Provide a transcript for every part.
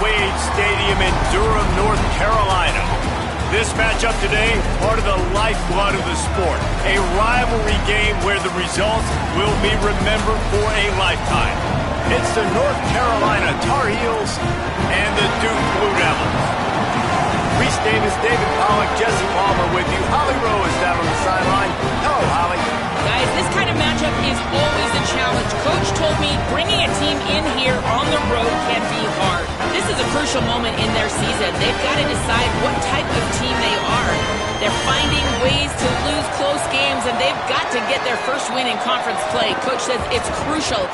Wade Stadium in Durham, North Carolina. This matchup today, part of the lifeblood of the sport. A rivalry game where the results will be remembered for a lifetime. It's the North Carolina Tar Heels and the Duke Blue Devils. Reese Davis, David Pollack, Jesse Palmer with you. Holly Rowe is down on the sideline. Hello, Holly. Guys, this kind of matchup is always a challenge. Coach told me bringing a team in here on the road can be hard. This is a crucial moment in their season. They've got to decide what type of team they are. They're finding ways to lose close games, and they've got to get their first win in conference play. Coach says it's crucial.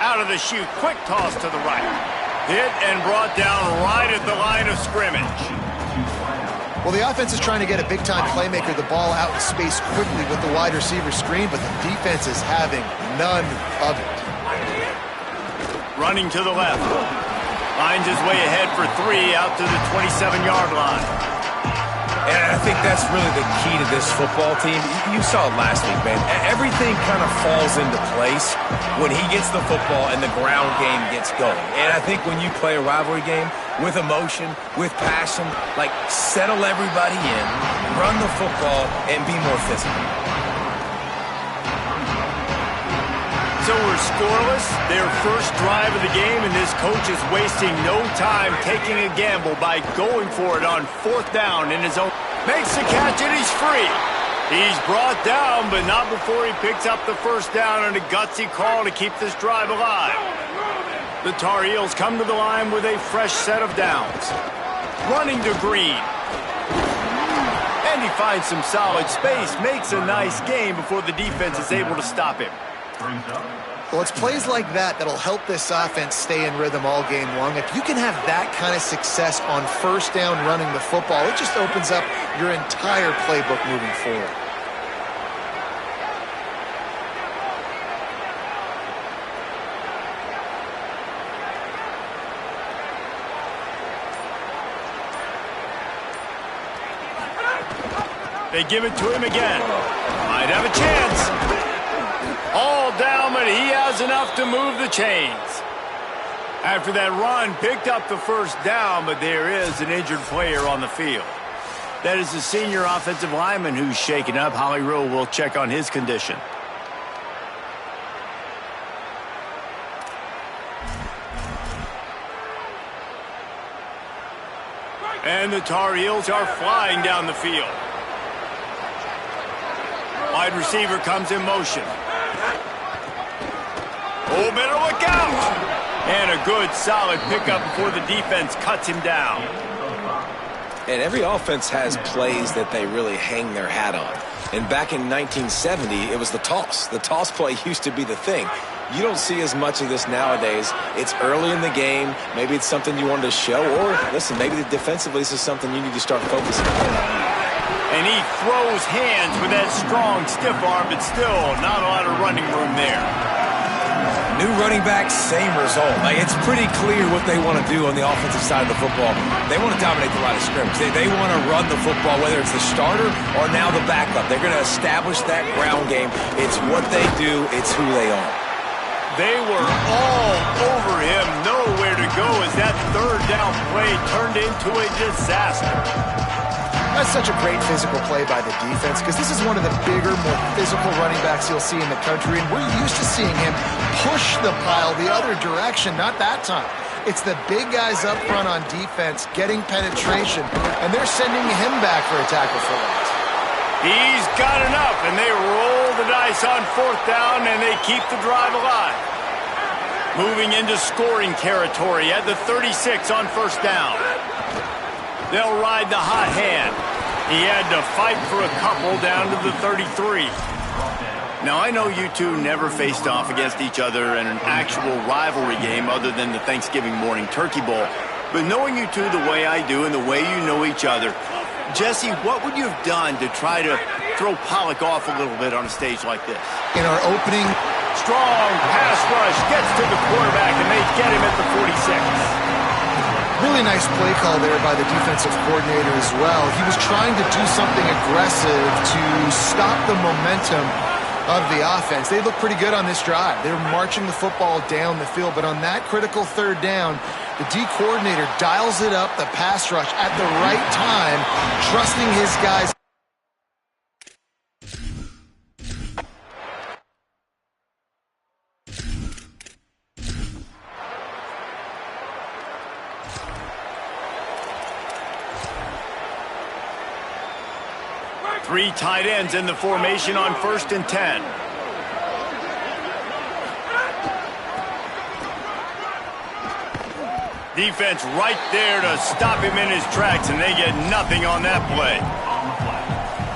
Out of the chute, quick toss to the right. Hit and brought down right at the line of scrimmage. Well, the offense is trying to get a big-time playmaker the ball out in space quickly with the wide receiver screen, but the defense is having none of it. Running to the left. Finds his way ahead for 3 out to the 27-yard line. And I think that's really the key to this football team. You saw it last week, man. Everything kind of falls into place when he gets the football and the ground game gets going. And I think when you play a rivalry game with emotion, with passion, like settle everybody in, run the football, and be more physical. So we're scoreless, their first drive of the game, and this coach is wasting no time taking a gamble by going for it on 4th down in his own. Makes the catch, and he's free. He's brought down, but not before he picks up the first down on a gutsy call to keep this drive alive. The Tar Heels come to the line with a fresh set of downs. Running to Green. And he finds some solid space, makes a nice gain before the defense is able to stop him. Well, it's plays like that that'll help this offense stay in rhythm all game long. If you can have that kind of success on 1st down running the football, it just opens up your entire playbook moving forward. They give it to him again. Might have a chance. All down, but he has enough to move the chains. After that run, picked up the first down, but there is an injured player on the field. That is the senior offensive lineman who's shaken up. Holly Rowe will check on his condition. And the Tar Heels are flying down the field. Wide receiver comes in motion. Oh, better look out! And a good, solid pickup before the defense cuts him down. And every offense has plays that they really hang their hat on. And back in 1970, it was the toss. The toss play used to be the thing. You don't see as much of this nowadays. It's early in the game. Maybe it's something you wanted to show. Or, listen, maybe defensively this is something you need to start focusing on. And he throws hands with that strong, stiff arm, but still not a lot of running room there. New running back, same result. Like, it's pretty clear what they want to do on the offensive side of the football. They want to dominate the line of scrimmage. They want to run the football, whether it's the starter or now the backup. They're going to establish that ground game. It's what they do. It's who they are. They were all over him. Nowhere to go as that 3rd down play turned into a disaster. That's such a great physical play by the defense because this is one of the bigger, more physical running backs you'll see in the country, and we're used to seeing him push the pile the other direction. Not that time. It's the big guys up front on defense getting penetration, and they're sending him back for a tackle for loss. He's got enough, and they roll the dice on 4th down, and they keep the drive alive. Moving into scoring territory at the 36 on 1st down. They'll ride the hot hand. He had to fight for a couple down to the 33. Now, I know you two never faced off against each other in an actual rivalry game other than the Thanksgiving morning Turkey Bowl. But knowing you two the way I do and the way you know each other, Jesse, what would you have done to try to throw Pollock off a little bit on a stage like this. In our opening, strong pass rush gets to the quarterback, and they get him at the 46. Really nice play call there by the defensive coordinator as well. He was trying to do something aggressive to stop the momentum of the offense. They look pretty good on this drive. They're marching the football down the field, but on that critical third down, the D coordinator dials it up, the pass rush at the right time, trusting his guys. Three tight ends in the formation on 1st and 10. Defense right there to stop him in his tracks, and they get nothing on that play.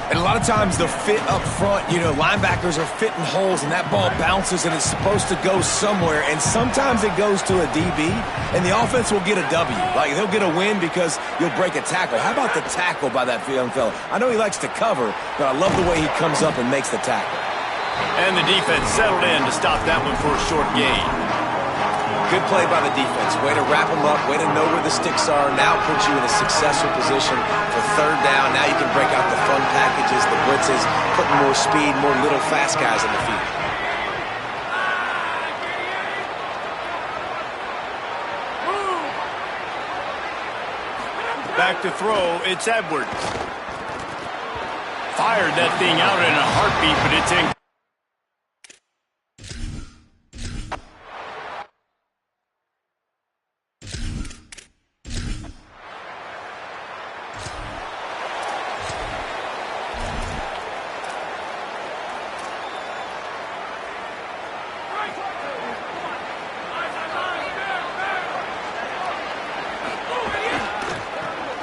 And a lot of times the fit up front, linebackers are fitting holes, and that ball bounces, and it's supposed to go somewhere, and sometimes it goes to a DB, and the offense will get a W. Like, they'll get a win because you'll break a tackle. How about the tackle by that young fella? I know he likes to cover, but I love the way he comes up and makes the tackle. And the defense settled in to stop that one for a short gain. Good play by the defense. Way to wrap them up. Way to know where the sticks are. Now put you in a successful position for third down. Now you can break out the fun packages, the blitzes, putting more speed, more little fast guys in the field. Back to throw, it's Edwards. Fired that thing out in a heartbeat, but it's in.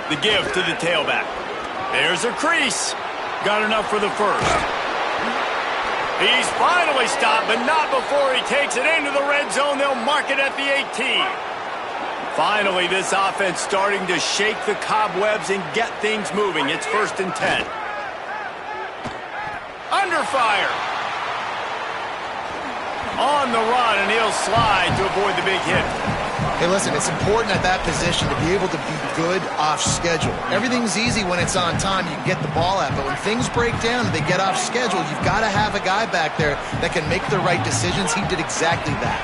The give to the tailback. There's a crease. Got enough for the first. He's finally stopped, but not before he takes it into the red zone. They'll mark it at the 18. Finally, this offense starting to shake the cobwebs and get things moving. It's 1st and 10. Under fire. On the run, and he'll slide to avoid the big hit. Hey, listen, it's important at that position to be able to be good off schedule. Everything's easy when it's on time. You can get the ball out. But when things break down and they get off schedule, you've got to have a guy back there that can make the right decisions. He did exactly that.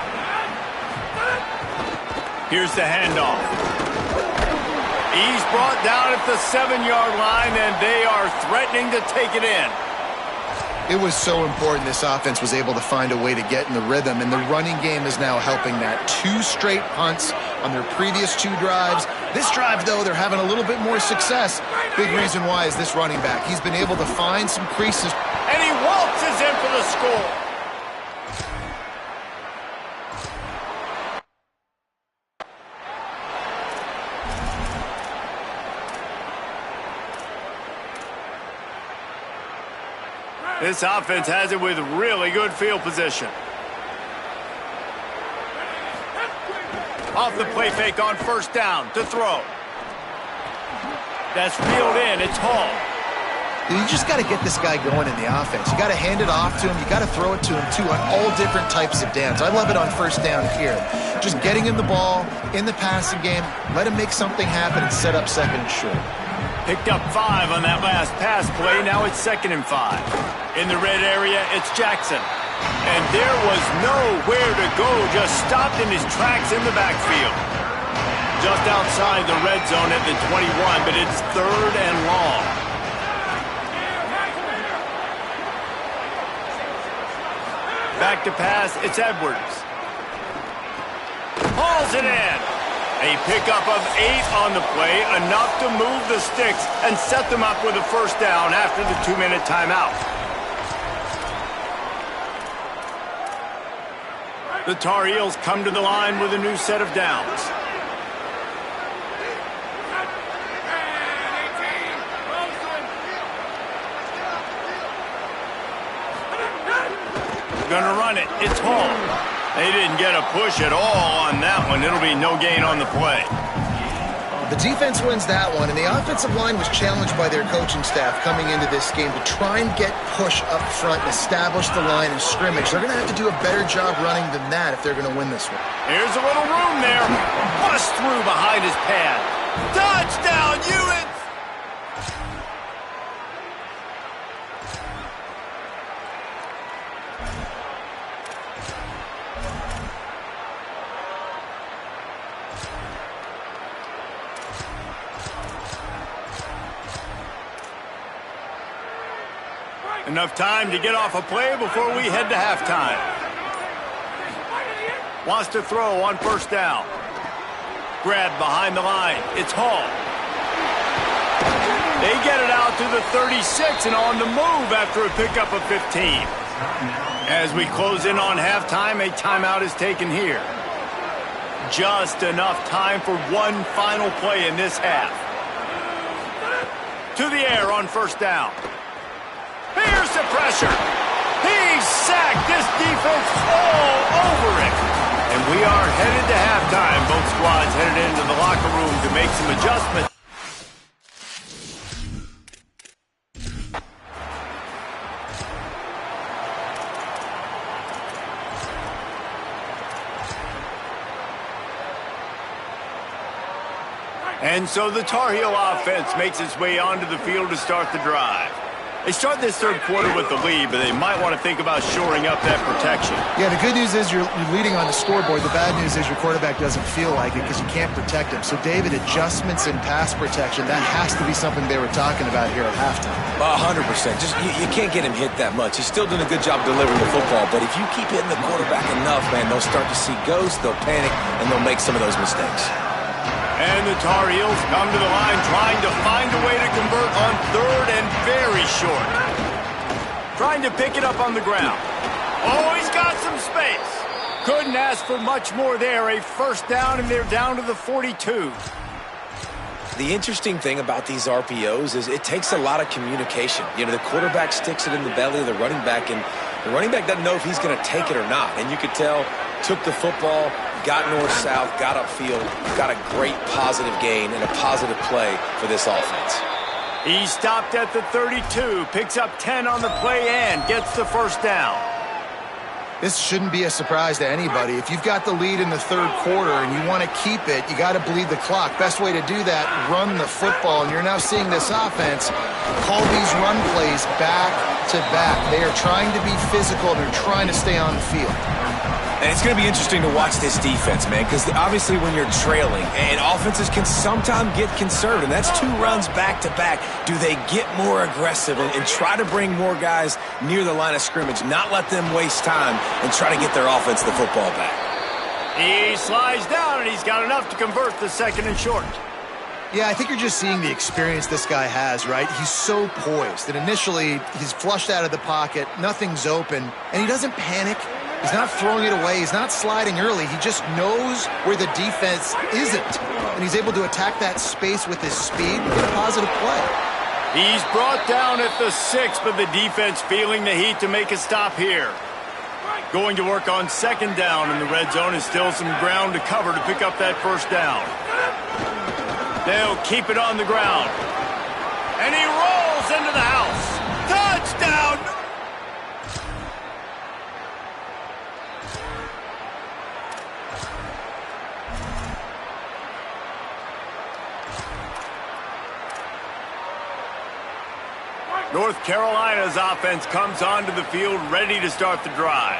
Here's the handoff. He's brought down at the 7-yard line, and they are threatening to take it in. It was so important this offense was able to find a way to get in the rhythm, and the running game is now helping that. 2 straight punts on their previous 2 drives. This drive, though, they're having a little bit more success. Big reason why is this running back. He's been able to find some creases. And he waltzes in for the score. This offense has it with really good field position. Off the play fake on 1st down to throw. That's reeled in. It's Hall. You just got to get this guy going in the offense. You got to hand it off to him. You got to throw it to him, too, on all different types of downs. I love it on 1st down here. Just getting him the ball in the passing game, let him make something happen and set up 2nd and short. Picked up 5 on that last pass play. Now it's 2nd and 5. In the red area, it's Jackson. And there was nowhere to go, just stopped in his tracks in the backfield. Just outside the red zone at the 21, but it's 3rd and long. Back to pass, it's Edwards. Hauls it in. A pickup of 8 on the play, enough to move the sticks and set them up with a 1st down after the 2-minute timeout. The Tar Heels come to the line with a new set of downs. Gonna run it. It's Hall. They didn't get a push at all on that one. It'll be no gain on the play. The defense wins that one, and the offensive line was challenged by their coaching staff coming into this game to try and get push up front and establish the line and scrimmage. They're going to have to do a better job running than that if they're going to win this one. Here's a little room there. Bust through behind his pad. Touchdown, Ewing! Enough time to get off a play before we head to halftime. Wants to throw on first down. Grab behind the line. It's Hall. They get it out to the 36 and on the move after a pickup of 15. As we close in on halftime, a timeout is taken here. Just enough time for one final play in this half. To the air on first down. Here's the pressure. He's sacked. This defense all over it. And we are headed to halftime. Both squads headed into the locker room to make some adjustments. And so the Tar Heel offense makes its way onto the field to start the drive. They start this third quarter with the lead, but they might want to think about shoring up that protection. Yeah, the good news is you're leading on the scoreboard. The bad news is your quarterback doesn't feel like it because you can't protect him. So, David, adjustments in pass protection, that has to be something they were talking about here at halftime. 100%. Just you can't get him hit that much. He's still doing a good job delivering the football, but if you keep hitting the quarterback enough, man, they'll start to see ghosts, they'll panic, and they'll make some of those mistakes. And the Tar Heels come to the line trying to find a way to convert on third and very short. Trying to pick it up on the ground. Oh, he's got some space. Couldn't ask for much more there. A first down, and they're down to the 42. The interesting thing about these RPOs is it takes a lot of communication. You know, the quarterback sticks it in the belly of the running back, and the running back doesn't know if he's going to take it or not. And you could tell, took the football, got north-south, got upfield, got a great positive gain and a positive play for this offense. He stopped at the 32, picks up 10 on the play and gets the first down. This shouldn't be a surprise to anybody. If you've got the lead in the third quarter and you want to keep it, you got to bleed the clock. Best way to do that, run the football. And you're now seeing this offense call these run plays back to back. They are trying to be physical and they're trying to stay on the field. And it's going to be interesting to watch this defense, man, because obviously when you're trailing, and offenses can sometimes get conservative, and that's two runs back-to-back. Do they get more aggressive and try to bring more guys near the line of scrimmage, not let them waste time, and try to get their offense the football back? He slides down, and he's got enough to convert the second and short. Yeah, I think you're just seeing the experience this guy has, right? He's so poised that initially he's flushed out of the pocket, nothing's open, and he doesn't panic. He's not throwing it away. He's not sliding early. He just knows where the defense isn't. And he's able to attack that space with his speed and get a positive play. He's brought down at the 6, but the defense feeling the heat to make a stop here. Going to work on second down, and the red zone is still some ground to cover to pick up that first down. They'll keep it on the ground. And he rolls into the house. Touchdown! North Carolina's offense comes onto the field ready to start the drive.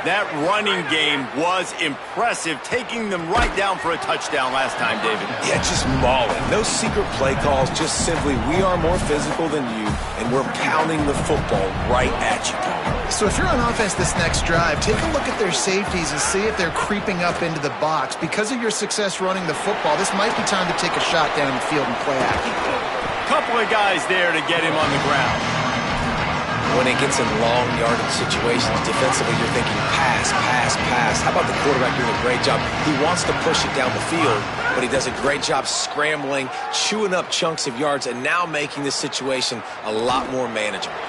That running game was impressive, taking them right down for a touchdown last time, David. Yeah, just mauling. No secret play calls, just simply we are more physical than you, and we're pounding the football right at you. So if you're on offense this next drive, take a look at their safeties and see if they're creeping up into the box. Because of your success running the football, this might be time to take a shot down the field and play action. Couple of guys there to get him on the ground. When it gets in long yardage situations, defensively you're thinking pass, pass, pass. How about the quarterback doing a great job? He wants to push it down the field, but he does a great job scrambling, chewing up chunks of yards, and now making this situation a lot more manageable.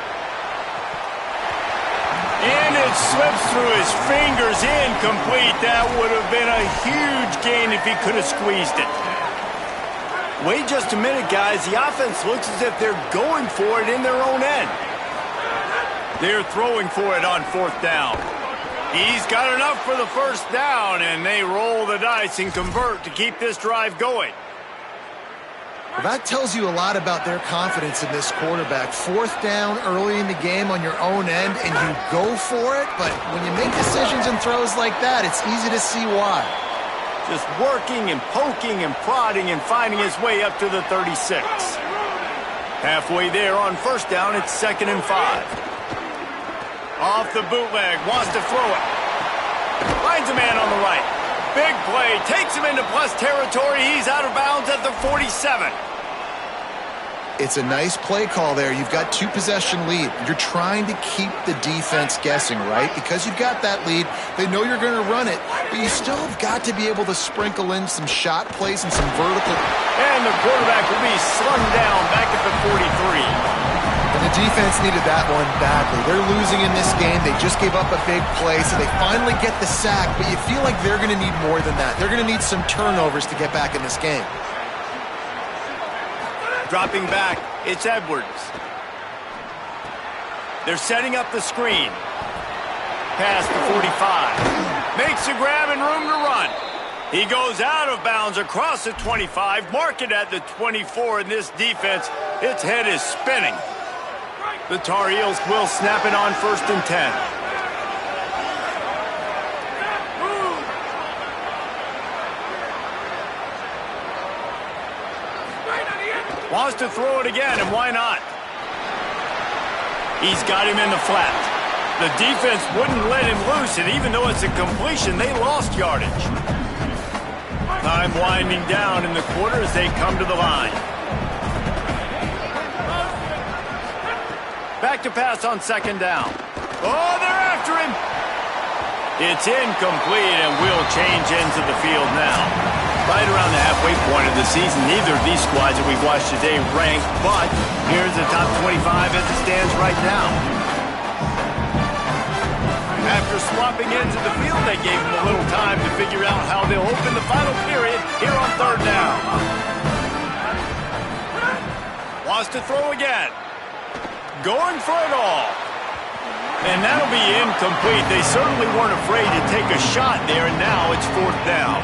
And it slips through his fingers, incomplete. That would have been a huge gain if he could have squeezed it. Wait just a minute, guys. The offense looks as if they're going for it in their own end. They're throwing for it on 4th down. He's got enough for the 1st down, and they roll the dice and convert to keep this drive going. Well, that tells you a lot about their confidence in this quarterback. 4th down early in the game on your own end, and you go for it, but when you make decisions and throws like that, it's easy to see why. Just working and poking and prodding and finding his way up to the 36. Halfway there on 1st down, it's 2nd and 5. Off the bootleg, wants to throw it. Finds a man on the right. Big play, takes him into plus territory. He's out of bounds at the 47. It's a nice play call there. You've got 2-possession lead. You're trying to keep the defense guessing, right? Because you've got that lead, they know you're going to run it, but you still have got to be able to sprinkle in some shot plays and some vertical. And the quarterback will be slung down back at the 43. And the defense needed that one badly. They're losing in this game. They just gave up a big play, so they finally get the sack, but you feel like they're going to need more than that. They're going to need some turnovers to get back in this game. Dropping back, it's Edwards. They're setting up the screen. Past the 45. Makes a grab and room to run. He goes out of bounds across the 25, mark it at the 24, and this defense, its head is spinning. The Tar Heels will snap it on 1st and 10. Wants to throw it again, and why not? He's got him in the flat. The defense wouldn't let him loose, and even though it's a completion, they lost yardage. Time winding down in the quarter as they come to the line. Back to pass on 2nd down. Oh, they're after him. It's incomplete, and we'll change ends of the field now. Right around the halfway point of the season, neither of these squads that we've watched today rank, but here's the top 25 as it stands right now. After swapping ends of the field, they gave them a little time to figure out how they'll open the final period here on 3rd down. Wants to throw again. Going for it all. And that'll be incomplete. They certainly weren't afraid to take a shot there, and now it's 4th down.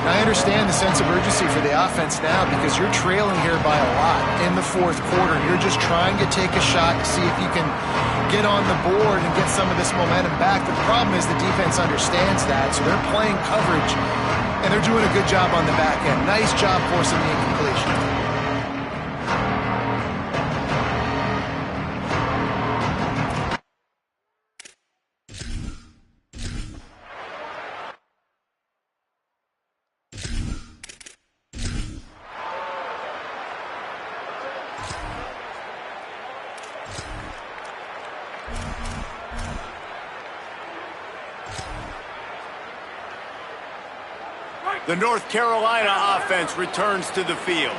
I understand the sense of urgency for the offense now because you're trailing here by a lot in the 4th quarter. You're just trying to take a shot to see if you can get on the board and get some of this momentum back. The problem is the defense understands that, so they're playing coverage, and they're doing a good job on the back end. Nice job forcing the incompletion. The North Carolina offense returns to the field.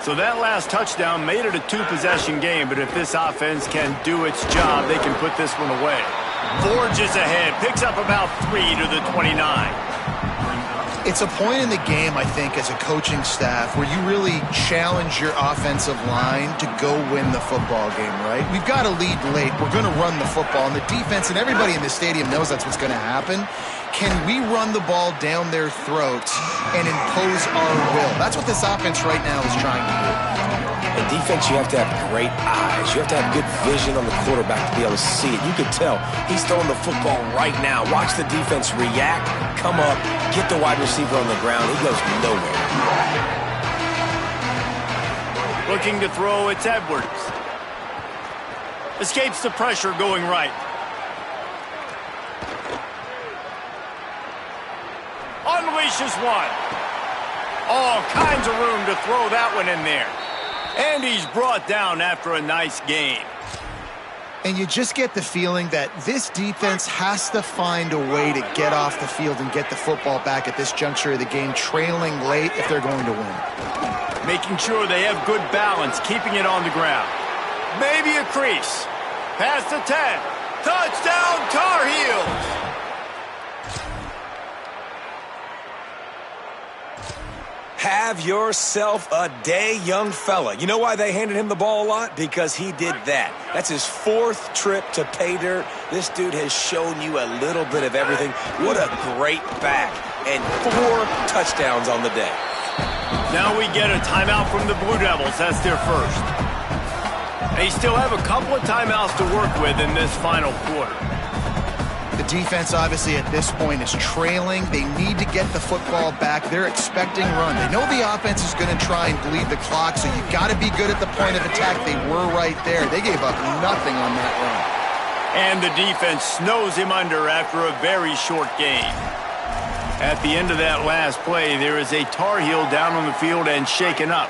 So that last touchdown made it a 2-possession game, but if this offense can do its job, they can put this one away. Forges ahead, picks up about 3 to the 29. It's a point in the game, I think, as a coaching staff where you really challenge your offensive line to go win the football game, right? We've got to lead late. We're going to run the football, and the defense and everybody in the stadium knows that's what's going to happen. Can we run the ball down their throats and impose our will? That's what this offense right now is trying to do. In defense, you have to have great eyes. You have to have good vision on the quarterback to be able to see it. You can tell he's throwing the football right now. Watch the defense react, come up, get the wide receiver on the ground. He goes nowhere. Looking to throw, it's Edwards. Escapes the pressure going right. Unleashes one. All kinds of room to throw that one in there. And he's brought down after a nice gain. And you just get the feeling that this defense has to find a way to get off the field and get the football back at this juncture of the game, trailing late if they're going to win. Making sure they have good balance, keeping it on the ground. Maybe a crease. Past the 10. Touchdown, Tar Heels! Have yourself a day, young fella. You know why they handed him the ball a lot? Because he did that. That's his 4th trip to pay dirt. This dude has shown you a little bit of everything. What a great back. And 4 touchdowns on the day. Now we get a timeout from the Blue Devils. That's their first. They still have a couple of timeouts to work with in this final quarter. The defense, obviously, at this point is trailing. They need to get the football back. They're expecting run. They know the offense is going to try and bleed the clock, so you got to be good at the point of attack. They were right there. They gave up nothing on that run. And the defense snows him under after a very short game. At the end of that last play, there is a Tar Heel down on the field and shaken up.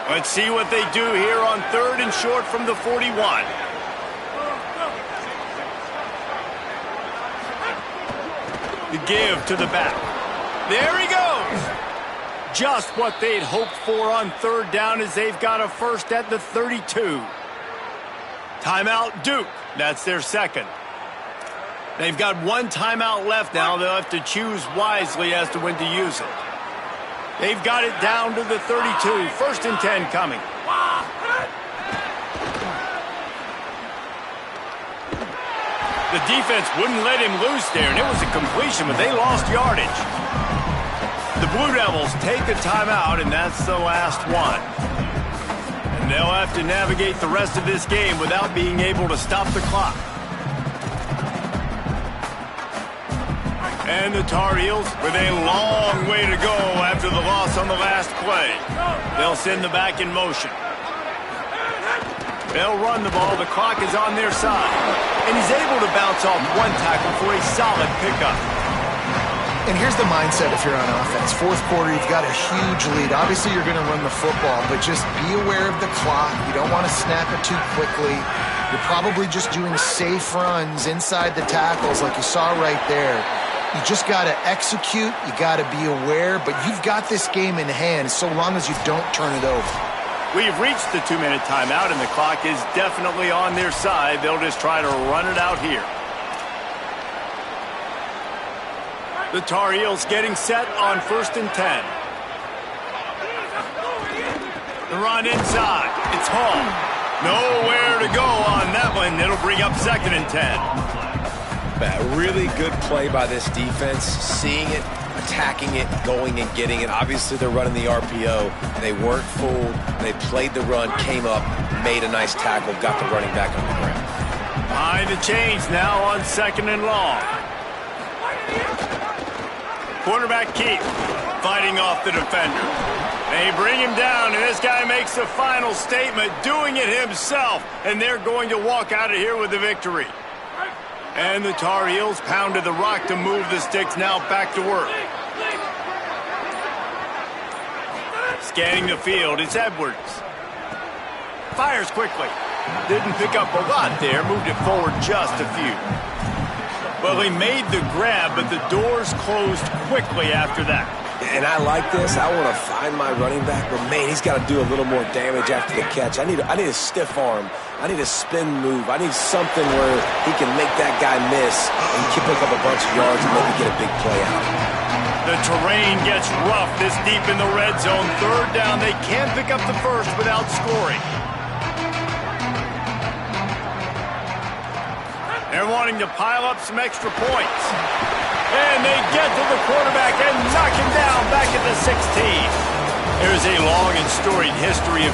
Let's see what they do here on 3rd and short from the 41. The give to the back. There he goes. Just what they'd hoped for on 3rd down as they've got a first at the 32. Timeout Duke. That's their second. They've got 1 timeout left now. They'll have to choose wisely as to when to use it. They've got it down to the 32. 1st and 10 coming. The defense wouldn't let him loose there, and it was a completion, but they lost yardage. The Blue Devils take a timeout, and that's the last one. And they'll have to navigate the rest of this game without being able to stop the clock. And the Tar Heels with a long way to go after the loss on the last play. They'll send the back in motion. They'll run the ball. The clock is on their side. And he's able to bounce off 1 tackle for a solid pickup. And here's the mindset if you're on offense. 4th quarter, you've got a huge lead. Obviously, you're going to run the football, but just be aware of the clock. You don't want to snap it too quickly. You're probably just doing safe runs inside the tackles like you saw right there. You just got to execute. You got to be aware, but you've got this game in hand so long as you don't turn it over. We've reached the 2-minute timeout, and the clock is definitely on their side. They'll just try to run it out here. The Tar Heels getting set on 1st and 10. The run inside. It's Hall. Nowhere to go on that one. It'll bring up 2nd and 10. A really good play by this defense, seeing it, attacking it, going and getting it. Obviously, they're running the RPO. They weren't fooled. They played the run, came up, made a nice tackle, got the running back on the ground. Behind the chains now on 2nd and long. Quarterback Keith fighting off the defender. They bring him down, and this guy makes the final statement, doing it himself, and they're going to walk out of here with the victory. And the Tar Heels pounded the rock to move the sticks, now back to work. Scanning the field, it's Edwards. Fires quickly. Didn't pick up a lot there, moved it forward just a few. Well, he made the grab, but the doors closed quickly after that. And I like this. I want to find my running back, but man, he's got to do a little more damage after the catch. I need a stiff arm. I need a spin move. I need something where he can make that guy miss and he can pick up a bunch of yards and maybe get a big play out. The terrain gets rough this deep in the red zone. 3rd down, they can't pick up the first without scoring. They're wanting to pile up some extra points. And they get to the quarterback and knock him down back at the 16. There's a long and storied history of